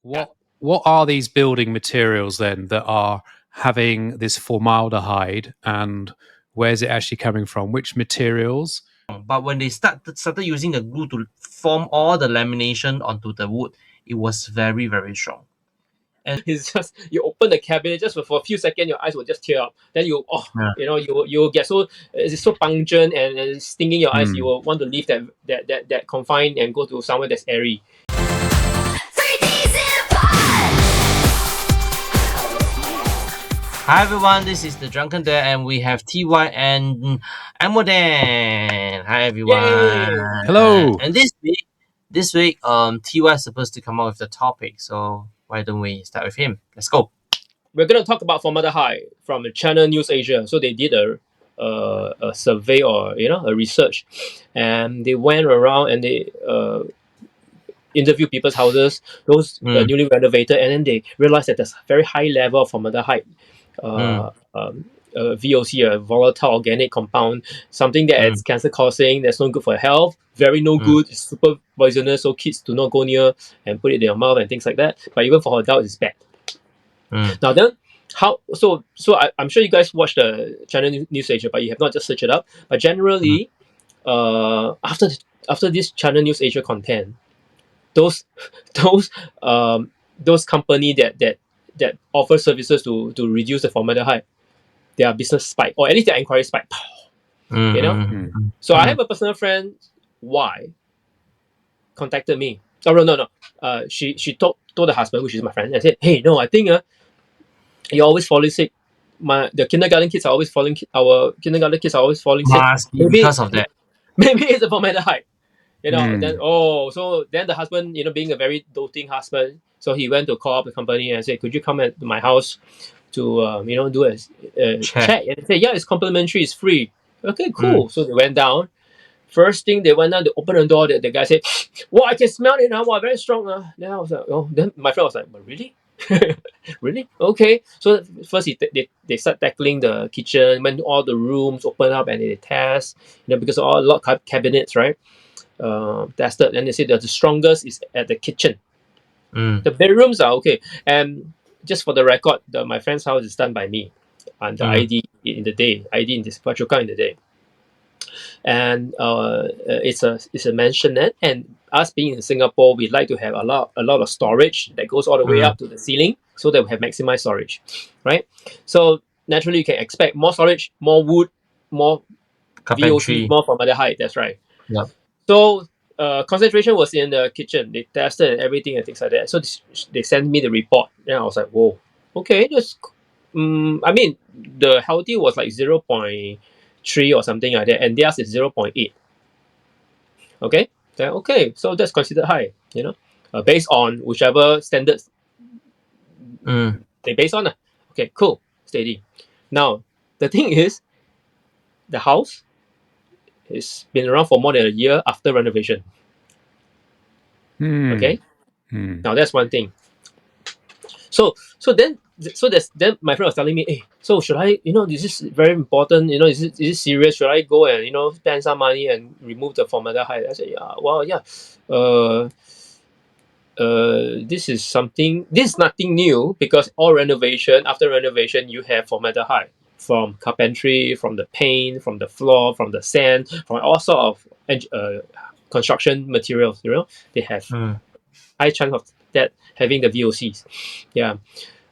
What are these building materials then that are having this formaldehyde, and where's it actually coming from? Which materials? But when they started using the glue to form all the lamination onto the wood, it was very, very strong. And it's just, you open the cabinet just for a few seconds, your eyes will just tear up. Then you get so, it's so pungent and stinging your eyes. You will want to leave that confine and go to somewhere that's airy. Hi everyone, this is the Drunken Dad, and we have TY and Amodan. Hi everyone. Yay! Hello. And this week, TY is supposed to come up with the topic, so why don't we start with him? Let's go. We're going to talk about Formaldehyde from Channel News Asia. So they did a survey or a research, and they went around and they interviewed people's houses, those newly renovated, and then they realized that there's a very high level of formaldehyde. VOC, a volatile organic compound, something that is cancer causing, that's not good for health, very no good, it's super poisonous, so kids do not go near and put it in their mouth and things like that. But even for adults, it's bad. Now then, I'm sure you guys watch the Channel News Asia, but you have not just searched it up. But generally, after this Channel News Asia content, those company that offer services to reduce the formaldehyde, their business spike, or at least their inquiry spike. So I have a personal friend, Y, contacted me. Oh no. She told the husband, which is my friend, and said, "Hey, no, I think you're always falling sick. The kindergarten kids are always falling. Our kindergarten kids are always falling sick. Maybe because of that. Maybe it's a formaldehyde." Then the husband, being a very doting husband, so he went to call up the company and say, "Could you come at my house to do a check?" And they say, "Yeah, it's complimentary, it's free." Okay, cool. So they went down. First thing they went down, they opened the door. The guy said, "Wow, I can smell it now. Wow, very strong." Then I was like, "Oh." Then my friend was like, "But really?" Really? Okay. So first they start tackling the kitchen, went to all the rooms, open up and they test, because all a lot of cabinets, right? Tested, and they say that the strongest is at the kitchen. The bedrooms are okay. And just for the record, my friend's house is done by me under ID in the day, ID in this Pachuca in the day. And it's a mansionette, and us being in Singapore, we like to have a lot of storage that goes all the way up to the ceiling, so that we have maximized storage, right? So naturally, you can expect more storage, more wood, more VOC, more formaldehyde. That's right. Yeah. So concentration was in the kitchen. They tested everything and things like that. So they sent me the report. Then I was like, whoa, okay, just the healthy was like 0.3 or something like that, and theirs is 0.8. Okay, then okay, so that's considered high, based on whichever standards they base on. Okay, cool, steady. Now the thing is, the house has been around for more than a year after renovation. Okay, now that's one thing. So then my friend was telling me, "Hey, so should I? This is very important. Is it serious? Should I go and spend some money and remove the formaldehyde?" I said, "Yeah, well, yeah. This is nothing new, because after renovation, you have formaldehyde from carpentry, from the paint, from the floor, from the sand, from all sort of construction materials. They have high chance of that having the VOCs. Yeah.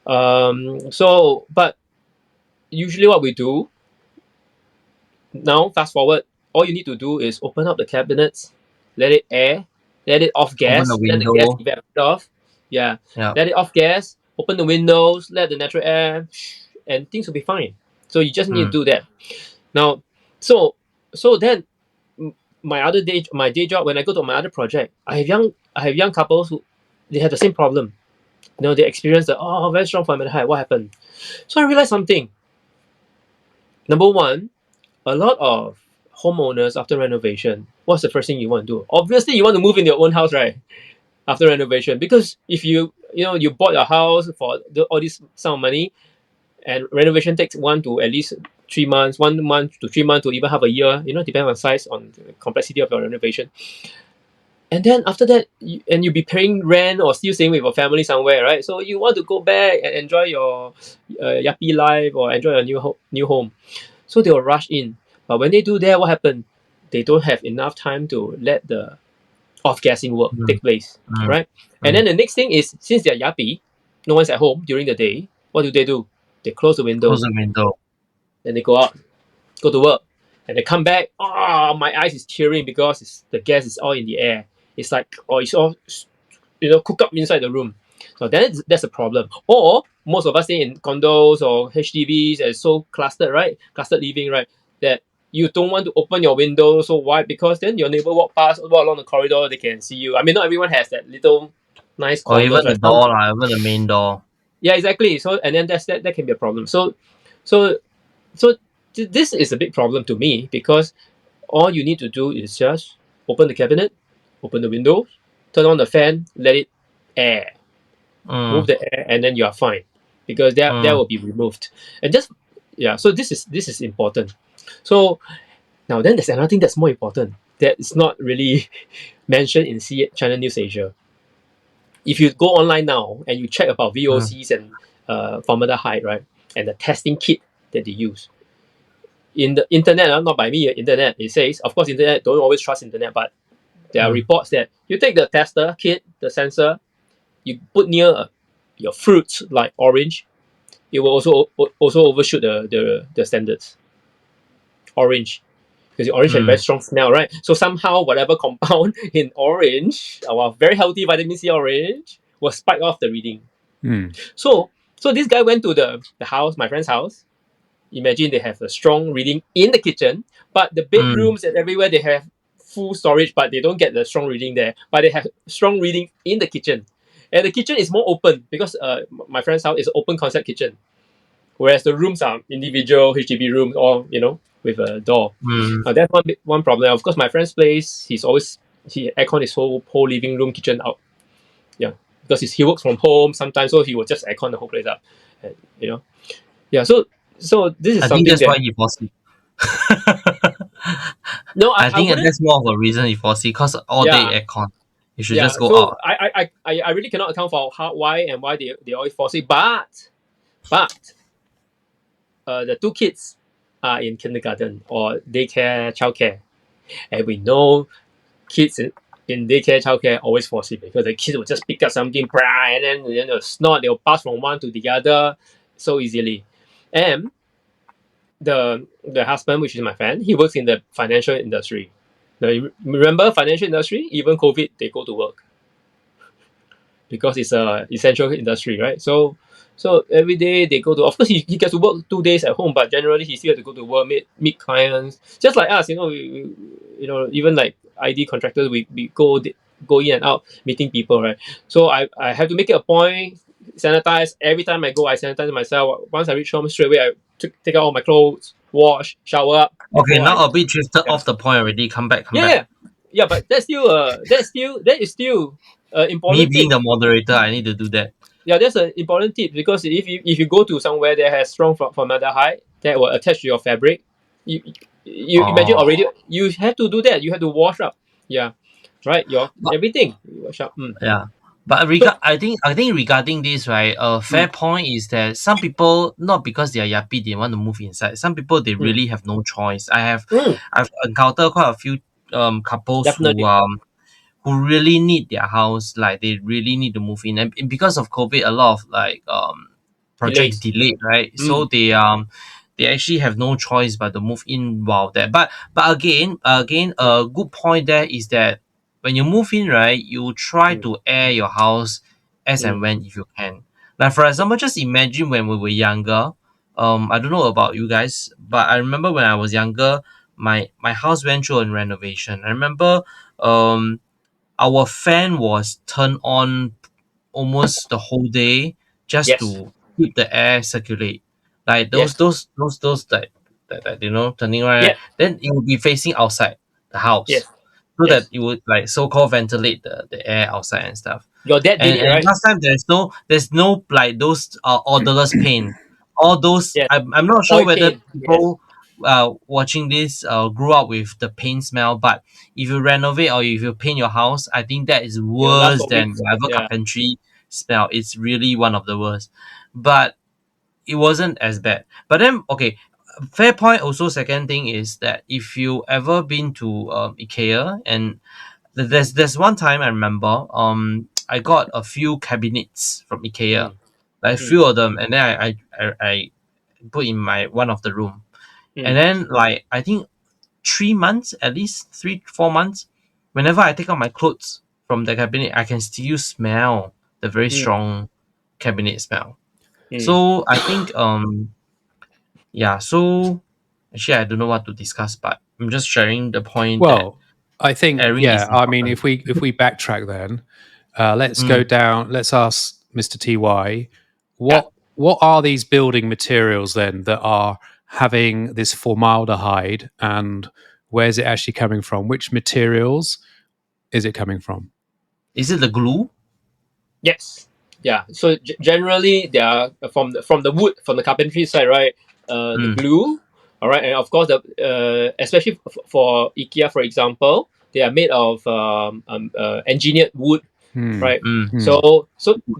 But usually what we do now, fast forward, all you need to do is open up the cabinets, let it air, let it off gas, let the gas evaporate off. Yeah. Let it off gas, open the windows, let the natural air, and things will be fine. So you just need to do that. Now, so then my day job, when I go to my other project, I have young couples who they have the same problem. They experience very strong formaldehyde. What happened? So I realized something. Number one, a lot of homeowners after renovation, what's the first thing you want to do? Obviously, you want to move in your own house, right? After renovation, because if you bought your house for all this sum of money, and renovation takes 1 to at least 3 months, 1 month to 3 months to even half a year, depending on size, on the complexity of your renovation. And then after that, you'll be paying rent or still staying with your family somewhere, right? So you want to go back and enjoy your yuppie life or enjoy your new home. So they will rush in. But when they do that, what happened? They don't have enough time to let the off-gassing work Mm, take place, mm, right? And mm. then the next thing is, since they're yuppie, no one's at home during the day, what do? They close the Close window, the window. then they go out, go to work, and they come back. Oh, my eyes is tearing because the gas is all in the air. It's like, oh, it's all cook up inside the room. So that's a problem. Or most of us stay in condos or HDBs and so clustered, right? Clustered living, right? That you don't want to open your window. So why? Because then your neighbor walk along the corridor, they can see you. I mean, not everyone has that little nice Or even corners, the right? door, even the main door. Yeah, exactly. So and then that can be a problem. So so this is a big problem to me because all you need to do is just open the cabinet, open the windows, turn on the fan, let it air, move Mm, the air, and then you are fine because that mm, will be removed. And just yeah, so this is important. So now then there's another thing that's more important that is not really mentioned in China News Asia. If you go online now and you check about mm, VOCs and formaldehyde, right, and the testing kit that they use in the internet, not by me, internet, it says, of course, internet, don't always trust internet, but there are mm, reports that you take the tester kit, the sensor, you put near your fruits like orange, it will also overshoot the standards. Orange, because the orange has very mm, strong smell, right? So somehow whatever compound in orange, our very healthy vitamin C orange, will spike off the reading. Mm. So this guy went to the house, my friend's house. Imagine they have a strong reading in the kitchen, but the mm, bedrooms and everywhere they have full storage, but they don't get the strong reading there. But they have strong reading in the kitchen, and the kitchen is more open because my friend's house is an open concept kitchen, whereas the rooms are individual HDB rooms, all with a door. mm. That's one problem. Of course, my friend's place, he aircon his whole living room kitchen out. Yeah, because he works from home sometimes, so he will just aircon the whole place up. And, yeah. So this is I think something that's why that he falls asleep. no, I I think wouldn't. that's more of a reason he falls asleep because all day Yeah, aircon. You should yeah. just go So out. I really cannot account for why they always fall sick. But the two kids are in kindergarten or daycare, childcare, and we know kids in daycare, childcare always fall sick because the kids will just pick up something, and then they'll snort. They'll pass from one to the other so easily, and the husband, which is my friend, he works in the financial industry. Now, you remember financial industry? Even COVID, they go to work because it's a essential industry, right? So every day they go to. Of course, he gets to work 2 days at home, but generally he still has to go to work, meet clients, just like us. Even like ID contractors, we go in and out meeting people, right? So I have to make it a point, sanitize every time I go. I sanitize myself. Once I reach home, straight away I take out all my clothes, wash, shower up Okay, before I. now a bit drifted Yeah, off the point already. Come back, come yeah, back. yeah, yeah. But that is still Me important being tip. the moderator, I need to do that. Yeah, that's an important tip because if you go to somewhere that has strong formaldehyde that will attach to your fabric, you you imagine Oh, already you have to do that. You have to wash up. Yeah, right. Your but everything you wash up. yeah. But So I think regarding this, right, a fair mm, point is that some people, not because they are yuppie, they want to move inside. Some people, they mm, really have no choice. mm, I've encountered quite a few couples definitely. who really need their house, like they really need to move in, and because of COVID, a lot of like projects Delays. delayed, right? So Mm, they actually have no choice but to move in while there. But again, mm, a good point there is that when you move in, right, you try mm, to air your house as and mm, when if you can. Like for example, just imagine when we were younger. I don't know about you guys, but I remember when I was younger, my house went through a renovation. I remember um our fan was turned on almost the whole day just yes. to keep the air circulate. Like those Yes. those those those that turning right, Yes. then it would be facing outside the Yes. house. So that Yes. it would like so called ventilate the air outside and stuff. Your dad did it, And right? last time there's no like those odorless paint. All those Yes. I'm not sure Oil whether paint. Yes. people watching this grew up with the paint smell, but if you renovate or if you paint your house, I think that is It'll last worse for than weeks. whatever Yeah. carpentry smell. It's really one of the worst. But it wasn't as bad. But then, okay, fair point. Also, second thing is that if you ever been to IKEA, and there's one time I remember I got a few cabinets from IKEA, Mm, like a mm, few of them, and then I put in my one of the room, and mm, then like I think 3 months, at least 3 4 months, whenever I take out my clothes from the cabinet, I can still smell the very mm, strong cabinet smell. mm. So I think yeah, so actually I don't know what to discuss, but I'm just sharing the point that Well, I think, airing yeah. is I mean, important. if we backtrack, then let's go Mm. down. Let's ask Mr. Ty, Yeah. what are these building materials then that are having this formaldehyde, and where's it actually coming from? Which materials is it coming from? Is it the glue? Yes. Yeah. So generally, they are from the wood, from the carpentry side, right? The Mm. glue, all right, and of course the especially for IKEA, for example, they are made of engineered wood, Hmm. right? Mm. Hmm. So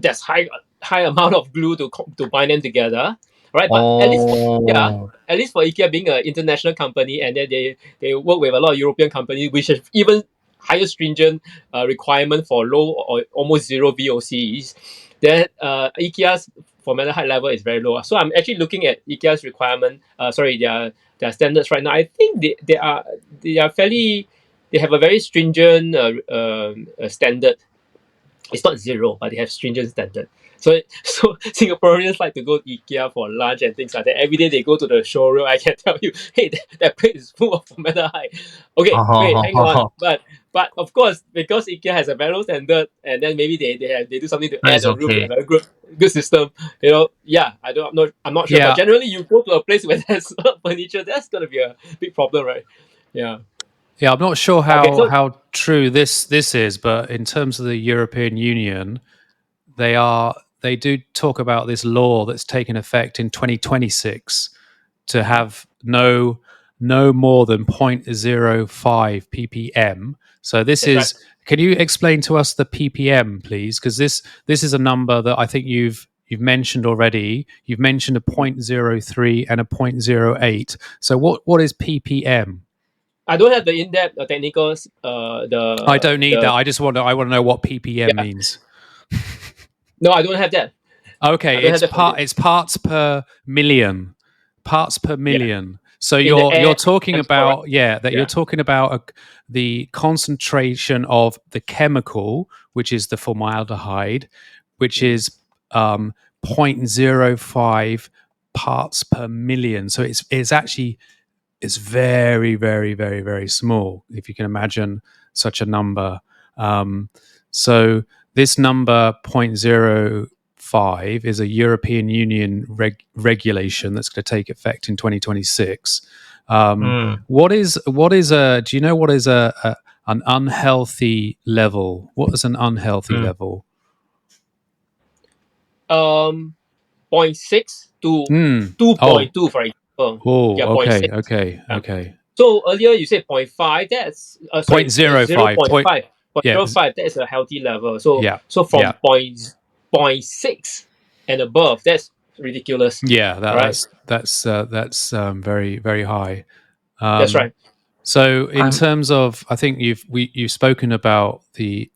there's high amount of glue to bind them together, right? But at least yeah, Oh. at least for IKEA being an international company, and then they work with a lot of European companies, which have even higher stringent requirement for low or almost zero VOCs. Then IKEA's formaldehyde level is very low. So I'm actually looking at IKEA's requirement. Sorry, their standards right now. I think they are fairly. They have a very stringent standard. It's not zero, but they have stringent standard. So Singaporeans like to go to IKEA for lunch and things like that. Every day they go to the showroom. I can tell you, hey, that plate is full of formaldehyde. Okay, wait, hang on. But of course, because IKEA has a very low standard, and then maybe they do something to That add is the room to a okay. very good system. Yeah, I'm not sure. But Yeah, generally, you go to a place where there's a lot of furniture, that's gonna be a big problem, right? Yeah. yeah. I'm not sure Okay, so how true this is, but in terms of the European Union, they do talk about this law that's taken effect in 2026 to have no more than 0.05 ppm. So this that's right. is, can you explain to us the ppm, please? Because this is a number that I think you've mentioned already. You've mentioned a Mm. 0.03 and a 0.08. So what is ppm? I don't have the in-depth technicals. I don't need that. The I want to know what ppm Yeah. means. No, I don't have that. I Okay, don't have that for you. it's parts per million. Parts per Yeah, million. So in the you're air talking transport, right? about, yeah, that you're Yeah. talking about the concentration of the chemical, which is the formaldehyde, which Mm. is um, 0.05 parts per million. So it's actually, it's very, very, very, very small, if you can imagine such a number. Um, so this number 0.05 is a European Union regulation that's going to take effect in 2026. Mm. What is a, do you know what is an unhealthy level? What is an unhealthy Mm. level? Um, point 0.6 to Hmm. Oh, 2.2, for example. Yeah, oh, point okay, 0.6. okay, Yeah. okay. So earlier you said point 0.5. That's Point sorry, zero zero five. point Point, 0.5. yeah, 0.05. That is a healthy level. So yeah, from yeah. point 0.6 and above, that's ridiculous. Yeah, Right. that's very very high. That's Um, right. so in I'm terms of, I think you've spoken about the,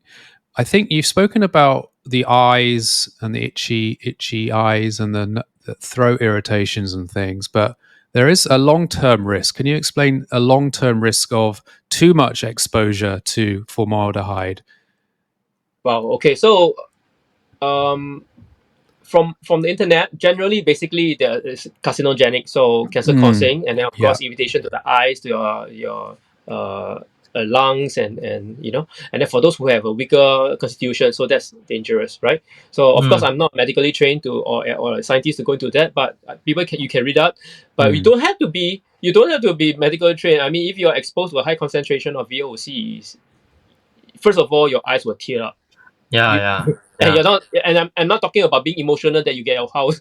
I think you've spoken about the eyes and the itchy eyes and the throat irritations and things, but there is a long term risk. Can you explain a long term risk of too much exposure to formaldehyde? Wow. Okay. So um, from the internet, generally, basically, it's carcinogenic, so cancer Mm, causing, and then of yeah. course, irritation to the eyes, to your lungs, and and then for those who have a weaker constitution, so that's dangerous, right? So of course, mm. I'm not medically trained to or a scientist to go into that, but you can read up, but Mm, you don't have to be medically trained. I mean, if you are exposed to a high concentration of VOCs, first of all, your eyes will tear up. Yeah, You yeah. And Yeah. you're not, and I'm not talking about being emotional that you get your house.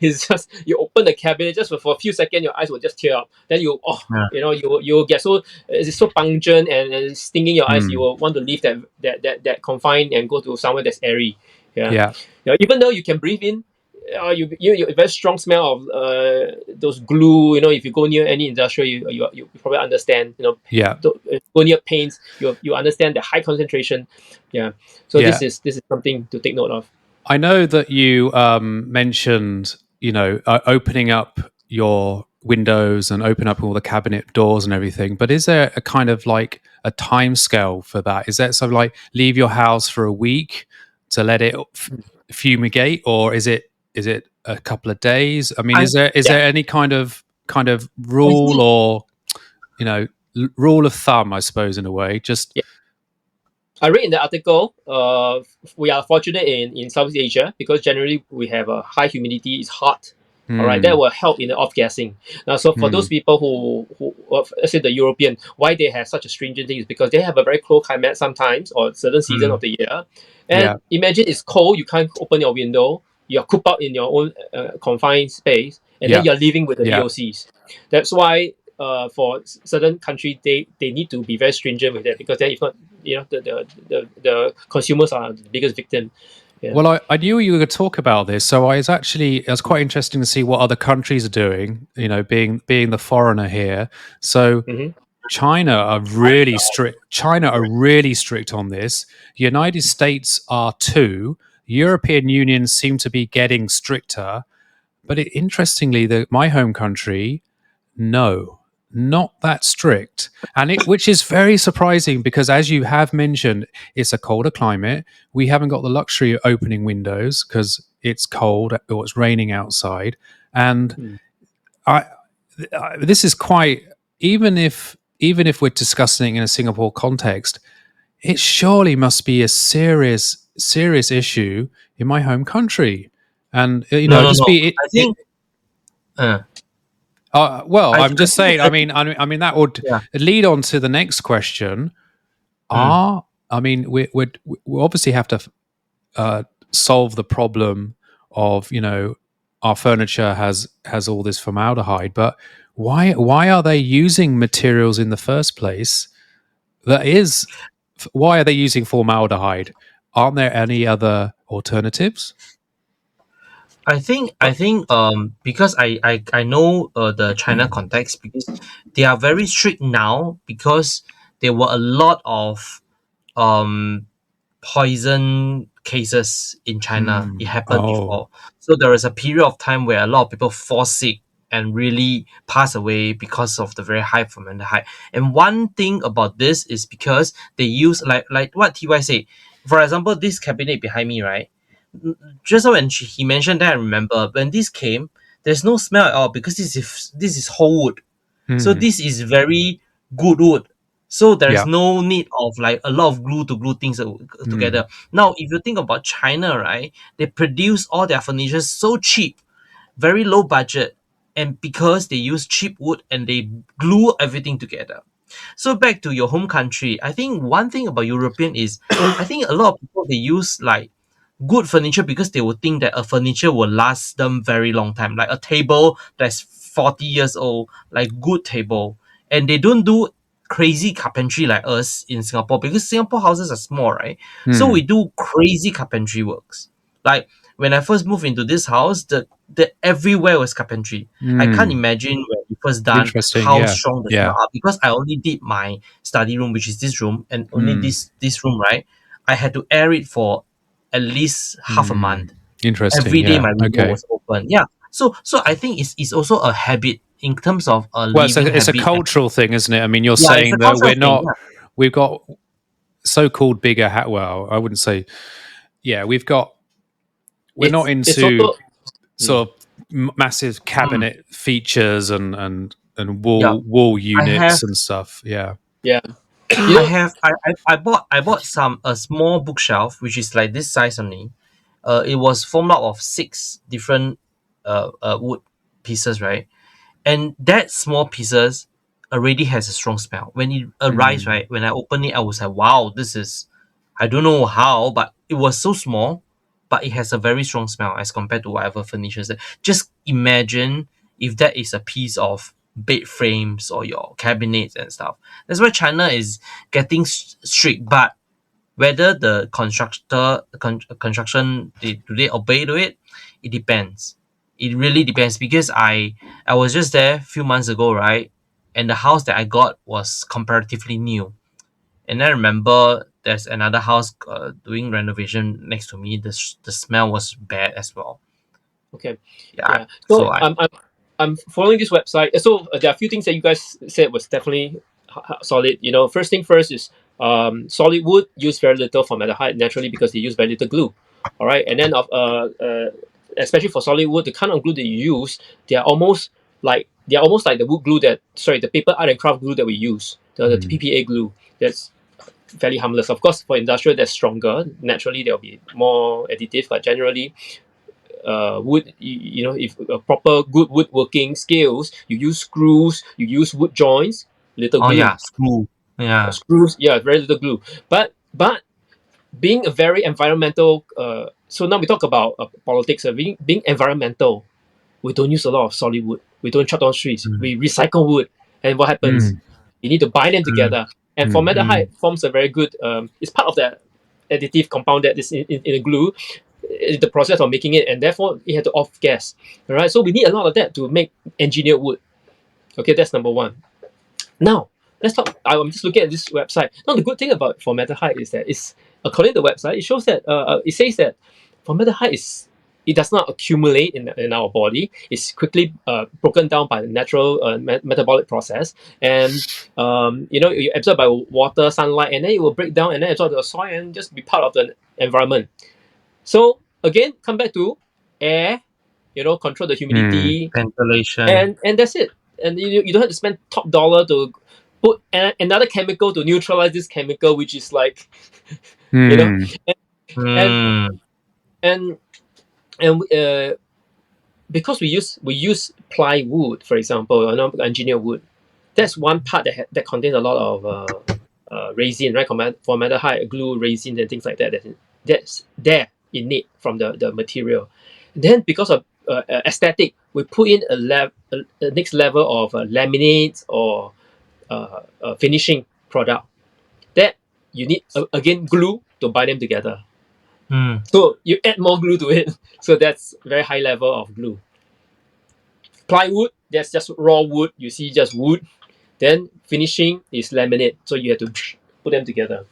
It's just you open the cabinet just for a few seconds, your eyes will just tear up. Then Yeah. you get so it's so pungent and stinging your eyes. You Mm. will want to leave that confine and go to somewhere that's airy. Yeah, Yeah. even though you can breathe in. You very strong smell of those glue. If you go near any industrial, you probably understand. Yeah. Go near paints, you understand the high concentration. Yeah, so Yeah. this is something to take note of. I know that you mentioned, opening up your windows and open up all the cabinet doors and everything. But is there a kind of like a time scale for that? Is that sort of like leave your house for a week to let it fumigate, or is it a couple of days? I mean, I is there any kind of I rule think or rule of thumb, I suppose, in a way? Just Yeah. I read in the article, we are fortunate in Southeast Asia because generally we have a high humidity, it's hot. All right, that mm, will help in the off gassing. Now, so for those mm, people who let's say the European, why they have such a stringent thing is because they have a very cold climate sometimes or certain season of mm, the year. yeah, And imagine it's cold, you can't open your window, you're cooped up in your own confined space, and then yeah, you're living with the yeah. VOCs. That's why for certain countries they need to be very stringent with that because then if not the consumers are the biggest victim. Yeah. Well, I knew you were going to talk about this, so it was quite interesting to see what other countries are doing. Being the foreigner here, so Hmm. China are really strict. China are really strict on this. United States are too. European Union seem to be getting stricter, but interestingly, my home country, no, not that strict. Which is very surprising because, as you have mentioned, it's a colder climate. We haven't got the luxury of opening windows because it's cold or it's raining outside. And I, this is quite, even if we're discussing it in a Singapore context, it surely must be a serious issue in my home country. And no, no, just no. be I it think uh, well, I I'm just think saying. I mean that would yeah. lead on to the next question. Mm. I mean, we obviously have to uh, solve the problem of our furniture has all this formaldehyde, but why are they using materials in the first place? That is, why are they using formaldehyde? Aren't there any other alternatives? I think because I know the China context because they are very strict now because there were a lot of um poison cases in China. It Hmm. happened Oh. before. So there was a period of time where a lot of people fall sick and really pass away because of the very high formaldehyde. And one thing about this is because they use like what TY said. For example, this cabinet behind me, right? Just when he mentioned that, I remember when this came, there's no smell at all because this is whole wood. So Hmm. this is very good wood. So there's Yeah. no need of like a lot of glue to glue things Hmm. together. Now, if you think about China, right, they produce all their furniture so cheap, very low budget, and because they use cheap wood and they glue everything together. So back to your home country, I think one thing about European is, I think a lot of people they use like good furniture because they would think that a furniture will last them very long time, like a table that's 40 years old, like good table, and they don't do crazy carpentry like us in Singapore because Singapore houses are small, right? So we Hmm. do crazy carpentry works. Like when I first moved into this house, the everywhere was carpentry. I can't Hmm. imagine when we first done Interesting. how Yeah. strong the smell Yeah. are because I only did my study room, which is this room, and only Hmm. this room, right? I had to air it for at least half a Hmm. month. Interesting. Every day Yeah. my window Okay. was open. Yeah. So I think it's also a habit in terms of a Well, it's living a, it's a habit. And cultural thing, isn't it? I mean, you're yeah, it's a saying that cultural thing. Yeah. we've got so-called bigger well, I wouldn't say, yeah, we're not It's into also. Mm. sort of massive Mm, cabinet features and yeah. wall I have units and stuff. Yeah. Yeah. you I know have I bought some a small bookshelf which is like this size only. It was formed out of six different wood pieces, right? And that small pieces already has a strong smell. When it arrives, Hmm. right? When I open it, I was like, wow, this is I don't know how, but it was so small, but it has a very strong smell as compared to whatever furnitures. Just imagine if that is a piece of bed frames or your cabinets and stuff. That's why China is getting strict. But whether the construction do they obey to it, it depends. It really depends because I was just there a few months ago, right? And the house that I got was comparatively new. And I remember there's another house doing renovation next to me. The smell was bad as well. Okay. Yeah. Yeah. So So I I'm following this website. So there are a few things that you guys said was definitely solid. You know, first thing first is solid wood use very little formaldehyde naturally because they use very little glue. All right, and then especially for solid wood, the kind of glue that you use, they are almost like the wood glue the paper art and craft glue that we use, the PPA glue. That's fairly harmless. Of course, for industrial, that's stronger. Naturally, there'll be more additive, but generally, wood, if a proper good woodworking skills, you use screws, you use wood joints, little oh glue. yeah, screw. Yeah. Screws, yeah, very little glue. But being a very environmental, so now we talk about politics. Being environmental, we don't use a lot of solid wood. We don't chop down trees. Mm, We recycle wood, and what happens? Mm, You need to bind them mm, together. And mm, formaldehyde forms a very good. It's part of the additive compound that is in the glue, the process of making it, and therefore it had to off gas. All right, so we need a lot of that to make engineered wood. Okay, that's number one. Now let's talk. I'm just looking at this website. Now the good thing about formaldehyde is that it's according to the website, it shows that it says that formaldehyde is it does not accumulate in our body. It's quickly broken down by the natural metabolic process, and you absorb by water, sunlight, and then it will break down and then absorb the soil and just be part of the environment. So again, come back to air, control the mm, humidity, ventilation. and that's it. And you don't have to spend top dollar to put another chemical to neutralize this chemical, which is like, you know, mm, and Mm, and and because we use plywood, for example, engineered wood. That's one part that contains a lot of resin, right? Formaldehyde, glue, resin, and things like that. That's there innate from the material. Then because of aesthetic, we put in a next level of laminates or finishing product. That you need again glue to bind them together. mm. So you add more glue to it. So that's very high level of glue. Plywood, that's just raw wood. You see just wood. Then finishing is laminate. So you have to put them together.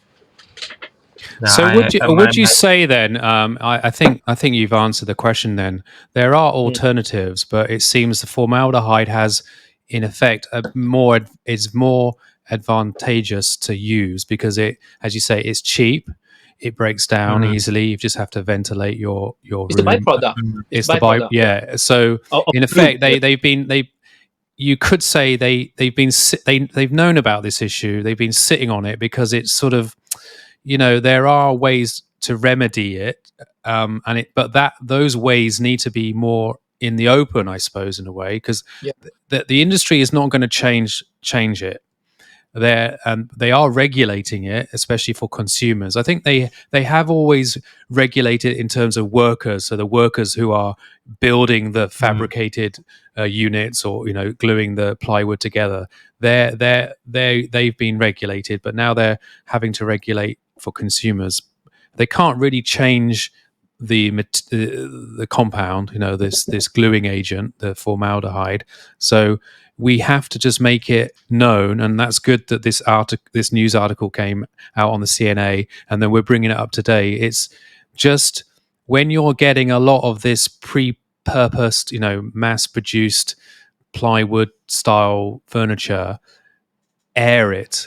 Yeah, So would you my, would you say then? I think you've answered the question. Then there are Mm. alternatives, but it seems the formaldehyde has, in effect, is more advantageous to use because it, as you say, it's cheap. It breaks down mm, easily. You just have to ventilate your It's the room. byproduct. mm, It's It's the by byproduct, yeah. yeah. So Of in glue. effect, Yeah. they you could say they've known about this issue. They've been sitting on it because it's sort of, there are ways to remedy it, but that those ways need to be more in the open, I suppose, in a way, because Yeah. the industry is not going to change it. They are regulating it, especially for consumers. I think they have always regulated in terms of workers, so the workers who are building the mm, fabricated units or gluing the plywood together. They've been regulated, but now they're having to regulate for consumers. They can't really change the compound, this gluing agent, the formaldehyde. So we have to just make it known, and that's good that this news article came out on the CNA, and then we're bringing it up today. It's just when you're getting a lot of this pre-purposed, mass-produced plywood style furniture, air it.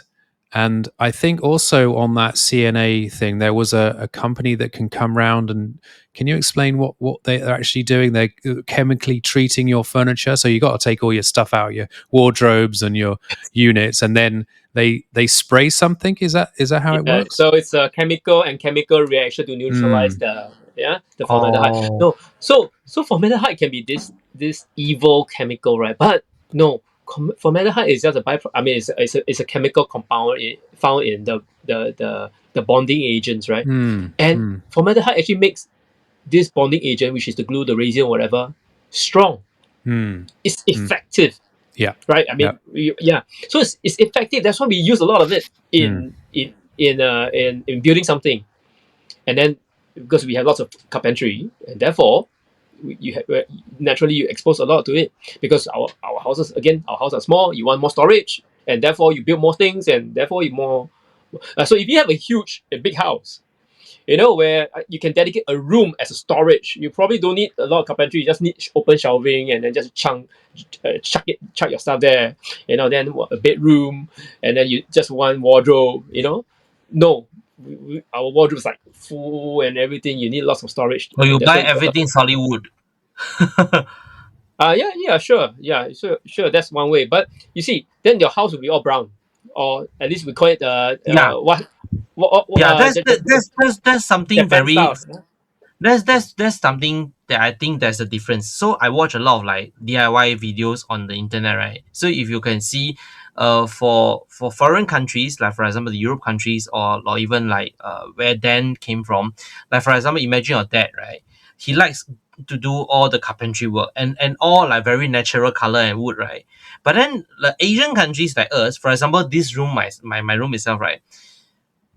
And I think also on that CNA thing, there was a company that can come round and can you explain what they're actually doing? They're chemically treating your furniture. So you got to take all your stuff out, your wardrobes and your units, and then they spray something. Is that how it Yeah. works? So it's a chemical reaction to neutralize Mm, the formaldehyde. oh, No, so formaldehyde can be this evil chemical, right? But no, Formaldehyde is just a byproduct. I mean, it's a chemical compound found in the bonding agents, right? And formaldehyde actually makes this bonding agent, which is the glue, the resin, whatever, strong. It's effective. Yeah. Right. I mean, yeah. So it's effective. That's why we use a lot of it in building something, and then because we have lots of carpentry, and therefore naturally you expose a lot to it because our houses, again, our houses are small. You want more storage, and therefore you build more things, and therefore you more. So if you have a big house, where you can dedicate a room as a storage, you probably don't need a lot of carpentry. You just need open shelving and then just chuck your stuff there. Then a bedroom, and then you just one wardrobe. No, our wardrobe is like full and everything. You need lots of storage. Or you That's buy why everything solid wood. yeah, sure, yeah, sure. That's one way. But you see, then your house will be all brown, or at least we call it Yeah, yeah. That's something Japan very. style. That's something that I think there's a difference. So I watch a lot of like DIY videos on the internet, right? So if you can see, for foreign countries, like for example the Europe countries, or even like where Dan came from, like for example, imagine your dad, right? He likes to do all the carpentry work and all like very natural color and wood, right? But then the Asian countries like us, for example, this room, my room itself, right?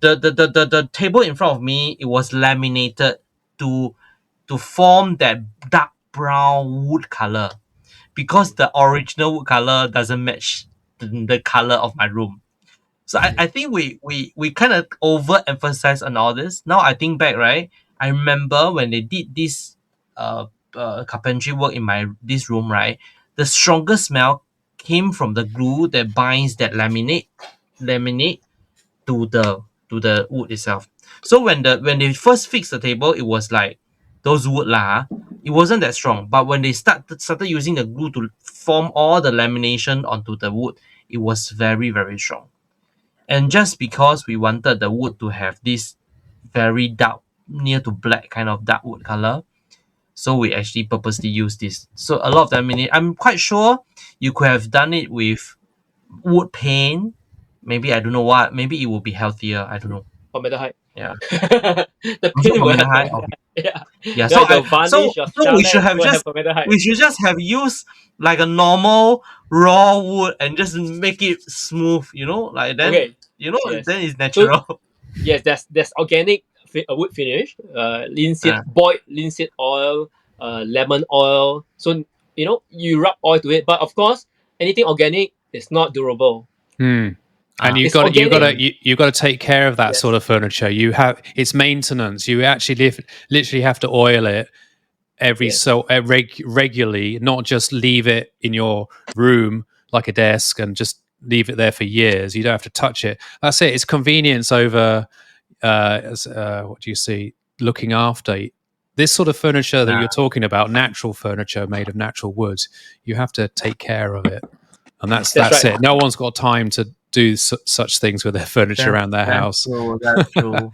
The table in front of me, it was laminated to form that dark brown wood color because the original wood color doesn't match the color of my room. So I think we kind of overemphasize on all this. Now I think back, right? I remember when they did this carpentry work in my this room, right? The strongest smell came from the glue that binds that laminate to the wood itself. So when they first fixed the table, it was like those wood lah. It wasn't that strong. But when they started using the glue to form all the lamination onto the wood, it was very, very strong. And just because we wanted the wood to have this very dark, near to black kind of dark wood color, so we actually purposely use this. So a lot of laminate. I'm quite sure you could have done it with wood paint. Maybe I don't know what. Maybe it will be healthier. I don't know. Formaldehyde. Yeah. The Also paint will have formaldehyde. formaldehyde. Okay. Yeah. Yeah. Guys, the varnish, your So we should Charlotte have will have just formaldehyde. used like a normal raw wood and just make it smooth. Like then Okay. Yes. then it's natural. Yes, there's organic wood finish, linseed Yeah. boiled linseed oil, lemon oil. So you rub oil to it, but of course, anything organic is not durable. And It's organic. you've got to take care of that Yes. sort of furniture. It's maintenance. You actually literally have to oil it regularly, not just leave it in your room like a desk and just leave it there for years. You don't have to touch it. That's it. It's convenience over what do you see? Looking after this sort of furniture that Yeah. you're talking about, natural furniture made of natural woods. You have to take care of it, and that's right. it. No one's got time to do such things with their furniture around their house. True, that's true.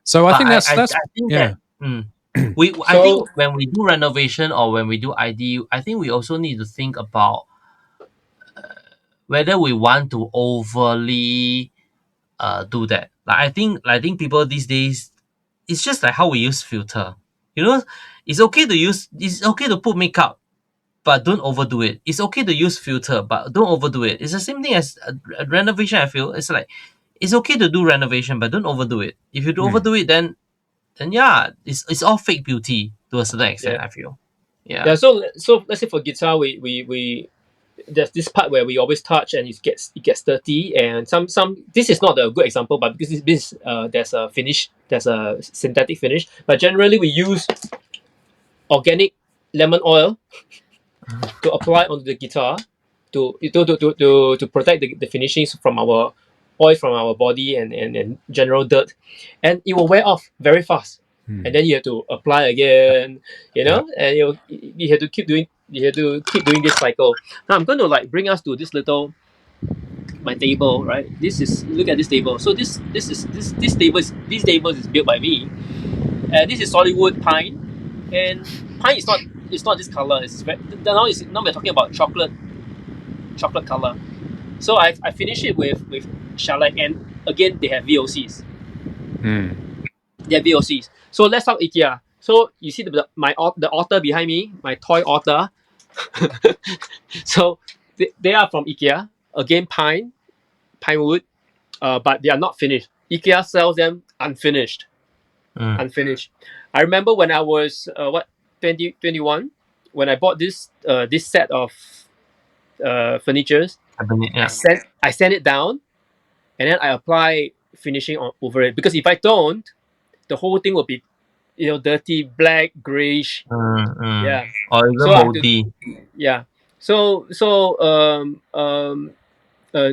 So I think that's I think yeah. I think when we do renovation or when we do IDU, I think we also need to think about whether we want to overly do that. Like I think people these days, it's just like how we use filter. It's okay to put makeup, but don't overdo it. It's okay to use filter, but don't overdo it. It's the same thing as a renovation. I feel it's like it's okay to do renovation, but don't overdo it. If you overdo it, then yeah, it's all fake beauty to a certain extent. Yeah. I feel. Yeah. Yeah. So let's say for guitar, we there's this part where we always touch and it gets dirty, and some this is not a good example, but because there's a finish, there's a synthetic finish, but generally we use organic lemon oil to apply onto the guitar to protect the finishings from our oil from our body and general dirt, and it will wear off very fast. And then you have to apply again, and you have to keep doing this cycle. Now I'm going to like bring us to this little my table, right? Look at this table. So this table is built by me, and this is solid wood pine, and pine is not this color. Now we're talking about chocolate chocolate color. So I finished it with shellac, and again they have VOCs. Mm. They have VOCs. So let's talk IKEA. So you see the otter behind me, my toy otter. So they are from IKEA. Again, pine wood, but they are not finished. IKEA sells them unfinished. Unfinished. I remember when I was 2021, when I bought this set of furnitures. Yeah. I send it down, and then I apply finishing over it, because if I don't, the whole thing will be dirty, black, grayish. Yeah. Or even So I have to, moldy. yeah.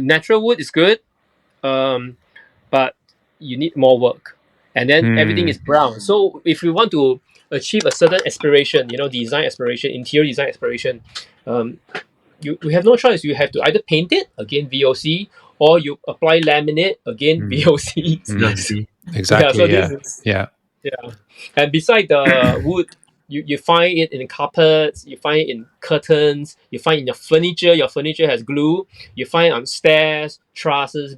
Natural wood is good, but you need more work, and then everything is brown. So if you want to achieve a certain aspiration, design aspiration, interior design aspiration, you have no choice. You have to either paint it, again VOC, or you apply laminate, again VOCs. Yes. Exactly. So this is Yeah. and beside the wood, you find it in carpets, you find it in curtains, you find it in your furniture. Your furniture has glue. You find it on stairs, trusses,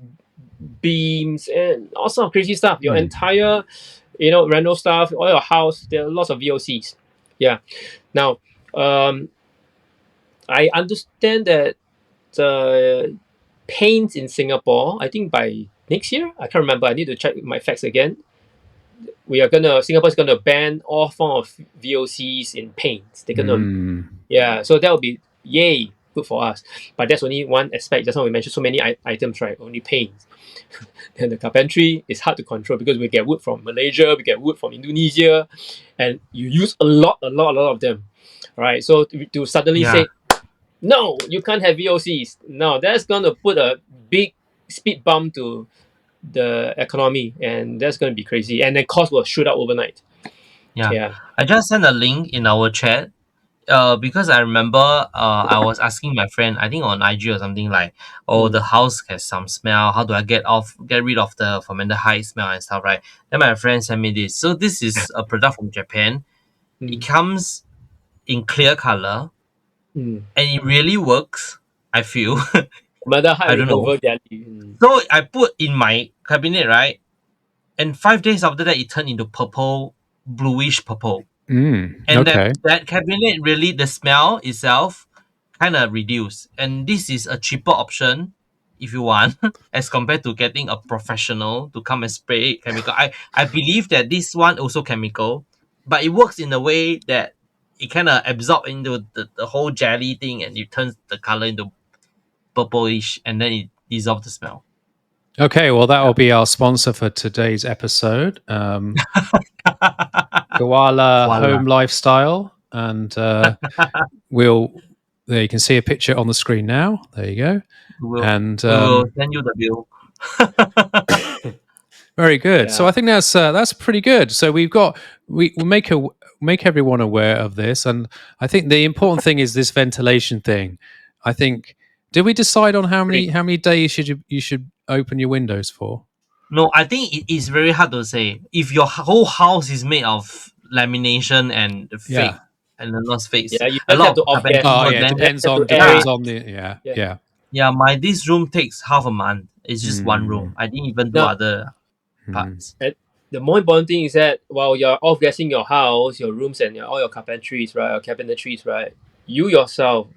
beams, and all sorts of crazy stuff. Your entire, rental stuff, all your house, there are lots of VOCs. Yeah. Now, I understand that the paints in Singapore, I think by next year, I can't remember. I need to check my facts again. Singapore is gonna ban all form of VOCs in paints. They're gonna, yeah. So that will be yay, good for us. But that's only one aspect. Just now we mentioned so many items, right? Only paints. And the carpentry is hard to control because we get wood from Malaysia, we get wood from Indonesia, and you use a lot of them, right? So to suddenly say, no, you can't have VOCs. No, that's gonna put a big speed bump to the economy, and that's gonna be crazy. And then cost will shoot up overnight. Yeah. I just sent a link in our chat. Because I remember I was asking my friend, I think on IG or something like, the house has some smell. How do I get rid of the formaldehyde smell and stuff, right? Then my friend sent me this. So this is a product from Japan. It comes in clear color, and it really works. I feel. I don't know. Remover jelly. So I put in my cabinet, right? And 5 days after that, it turned into purple, bluish purple. And Okay. that cabinet really, the smell itself kind of reduced. And this is a cheaper option if you want, as compared to getting a professional to come and spray chemical. I believe that this one also chemical, but it works in a way that it kind of absorb into the whole jelly thing, and it turns the color into purplish, and then it dissolves the smell. Okay, well, that will be our sponsor for today's episode. Koala Home Lifestyle, and there you can see a picture on the screen now. There you go. We'll and send you the bill. Very good. So I think that's pretty good. So we make everyone aware of this, and I think the important thing is this ventilation thing. I think, did we decide on how many days you should open your windows for? No, I think it is very hard to say. If your whole house is made of lamination and fake and not fake, you a lot have to of off carpentry. It depends on the Yeah, this room takes half a month. It's just one room. I didn't even do other parts. And the more important thing is that while you're off gassing your house, your rooms, and all your carpentries, right, or cabinetries, right, you yourself,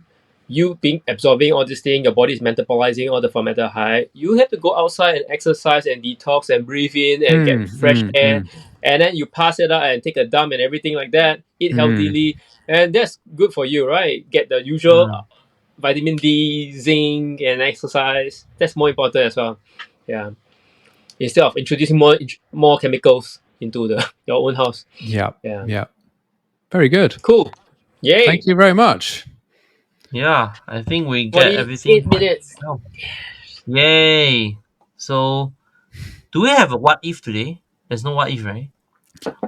you being absorbing all this thing, your body is metabolizing all the formaldehyde. You have to go outside and exercise and detox and breathe in and get fresh air, and then you pass it out and take a dump and everything like that. Eat healthily, and that's good for you, right? Get the usual vitamin D, zinc, and exercise. That's more important as well. Yeah. Instead of introducing more chemicals into your own house. Yeah. Very good. Cool. Yay. Thank you very much. Yeah, I think we get everything. 8 minutes. Yay. So, do we have a what if today? There's no what if, right?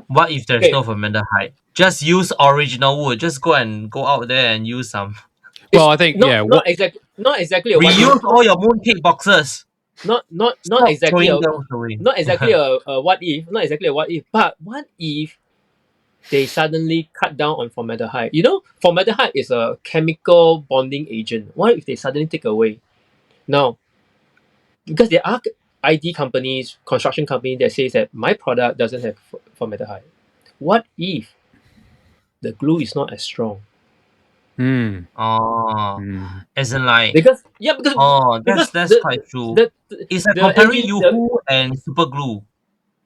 What if there's no formaldehyde? Just use original wood. Just go out there and use some. Well, I think not exactly. Reuse all your mooncake boxes. Not exactly a what if. Not exactly a what if. But what if they suddenly cut down on formaldehyde. You know, formaldehyde is a chemical bonding agent. What if they suddenly take away? Now, because there are ID companies, construction companies that says that my product doesn't have formaldehyde. What if the glue is not as strong? Hmm. Oh, Hmm. as in like, Because yeah, because oh, because that's quite true. the It's like the comparing engineer the Yoo-hoo and super glue.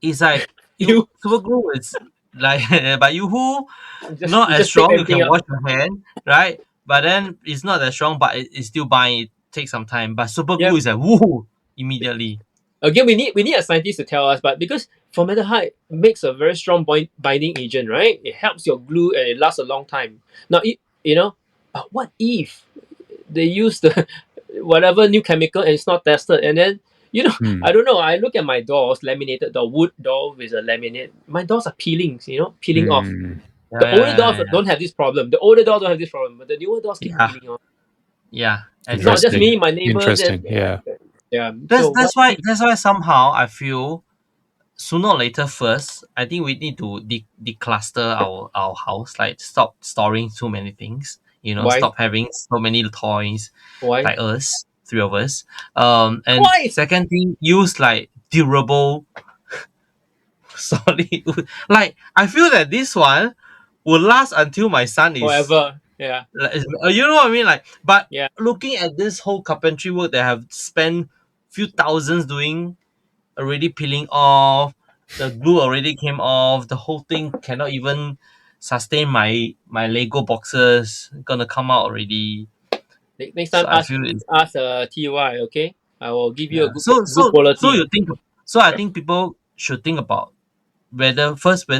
It's like you you super glue is like but Yoo-hoo you not as just tape strong. You everything can up. wash your hand, right? But then it's not that strong, but it's still bind. It takes some time. But super Yeah. glue is like woohoo immediately. Again, we need a scientist to tell us, but because formaldehyde makes a very strong binding agent, right? It helps your glue and it lasts a long time. Now, but what if they use the whatever new chemical and it's not tested, and then Hmm. I don't know. I look at my doors, laminated door, wood door with a laminate. My doors are peeling, peeling off. Hmm. The older doors Yeah, don't have this problem. The older doors don't have this problem, but the newer doors keep yeah, peeling off. yeah. Not just Exactly. me, my neighbors, and Interesting. Yeah. yeah. That's So what? that's why that's why somehow I feel sooner or later first I think we need to decluster our house, like stop storing too many things, Why? stop having so many toys Why? like us, three of us. And Why? second thing, use like durable solid wood. Like I feel that this one will last until my son is Forever. Yeah. you know what I mean, like, but Yeah. looking at this whole carpentry work that I have spent few thousands doing, already peeling off, the glue already came off, the whole thing cannot even sustain my Lego boxes gonna come out already. Next So time, I feel it's, ask TY. Okay, I will give you a yeah. good So quality. you think, so I think people should think about whether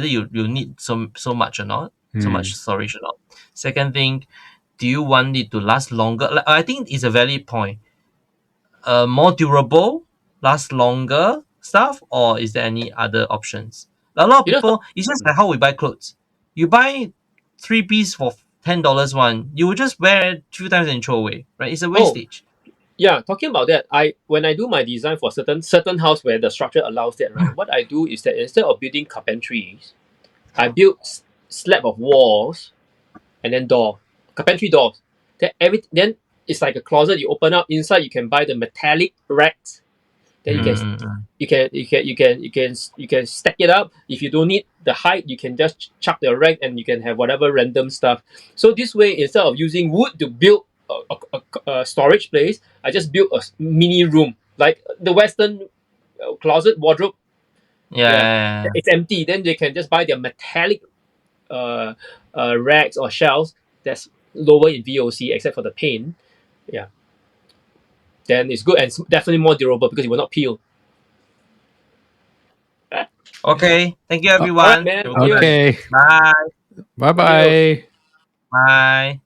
you need so much or not, so Hmm. much storage or not. Second thing, do you want it to last longer? Like, I think it's a valid point. More durable, last longer stuff, or is there any other options? A lot of You know, people, it's just like how we buy clothes. You buy three-piece for $10 one, you will just wear it few times and throw away, right? It's a oh wastage. yeah, talking about that, when I do my design for certain house where the structure allows that, right? What I do is that instead of building carpentries, I build slab of walls and then carpentry doors. Then it's like a closet. You open up inside, you can buy the metallic racks. Then Mm-mm. you can stack it up. If you don't need the height, you can just chuck the rack and you can have whatever random stuff. So this way, instead of using wood to build a storage place, I just built a mini room like the Western closet wardrobe. Yeah, Yeah, yeah, yeah. it's empty. Then they can just buy their metallic uh, racks or shelves that's lower in VOC except for the paint. Yeah, then it's good and it's definitely more durable because it will not peel. Okay, thank you All right, everyone. man. Have a Thank good you. one. Okay. Bye. Bye Adios. bye. Bye.